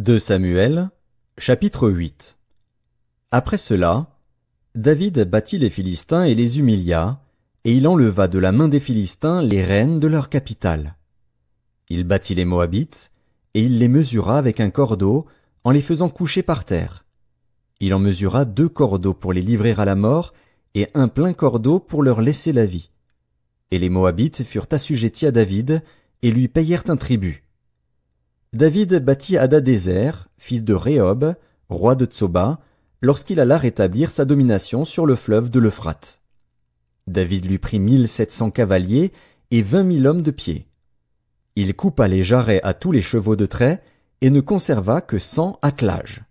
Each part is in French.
2 Samuel, chapitre 8. Après cela, David battit les Philistins et les humilia, et il enleva de la main des Philistins les rênes de leur capitale. Il battit les Moabites, et il les mesura avec un cordeau, en les faisant coucher par terre. Il en mesura 2 cordeaux pour les livrer à la mort, et un plein cordeau pour leur laisser la vie. Et les Moabites furent assujettis à David, et lui payèrent un tribut. David battit Hadadézer, fils de Rehob, roi de Tsoba, lorsqu'il alla rétablir sa domination sur le fleuve de l'Euphrate. David lui prit 1700 cavaliers et 20 000 hommes de pied. Il coupa les jarrets à tous les chevaux de trait et ne conserva que 100 attelages.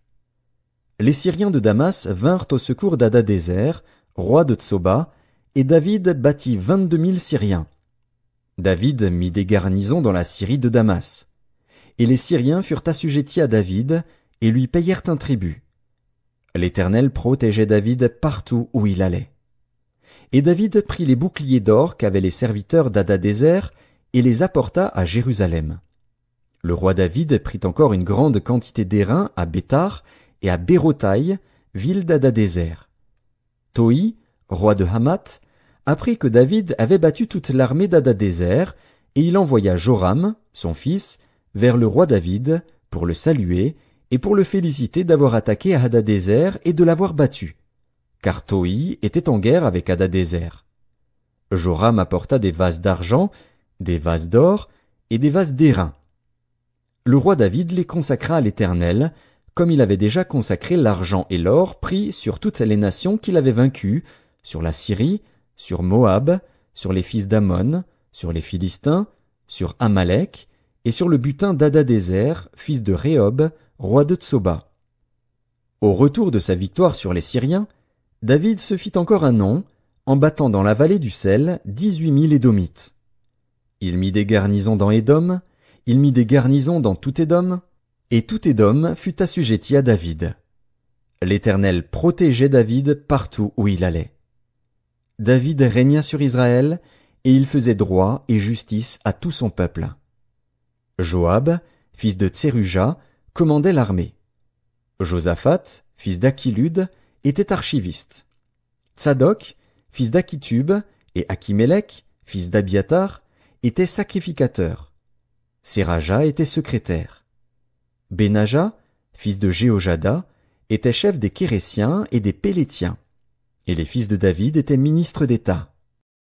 Les Syriens de Damas vinrent au secours d'Hadadézer, roi de Tsoba, et David battit 22 000 Syriens. David mit des garnisons dans la Syrie de Damas. Et les Syriens furent assujettis à David, et lui payèrent un tribut. L'Éternel protégeait David partout où il allait. Et David prit les boucliers d'or qu'avaient les serviteurs d'Hadadézer, et les apporta à Jérusalem. Le roi David prit encore une grande quantité d'airain à Béthar et à Bérotaï, ville d'Hadadézer. Toi, roi de Hamath, apprit que David avait battu toute l'armée d'Hadadézer, et il envoya Joram, son fils, vers le roi David, pour le saluer, et pour le féliciter d'avoir attaqué Hadadézer et de l'avoir battu, car Toi était en guerre avec Hadadézer. Joram apporta des vases d'argent, des vases d'or et des vases d'airain. Le roi David les consacra à l'Éternel, comme il avait déjà consacré l'argent et l'or pris sur toutes les nations qu'il avait vaincues, sur la Syrie, sur Moab, sur les fils d'Ammon, sur les Philistins, sur Amalek, et sur le butin d'Hadadézer, fils de Rehob, roi de Tsoba. Au retour de sa victoire sur les Syriens, David se fit encore un nom, en battant dans la vallée du sel 18 000 Édomites. Il mit des garnisons dans Édom, il mit des garnisons dans tout Édom, et tout Édom fut assujetti à David. L'Éternel protégeait David partout où il allait. David régna sur Israël, et il faisait droit et justice à tout son peuple. Joab, fils de Tseruja, commandait l'armée. Josaphat, fils d'Achilud, était archiviste. Tsadok, fils d'Achitub, et Achimélec, fils d'Abiatar, étaient sacrificateurs. Séraja était secrétaire. Benaja, fils de Jéhojada, était chef des Kérésiens et des Pélétiens. Et les fils de David étaient ministres d'État.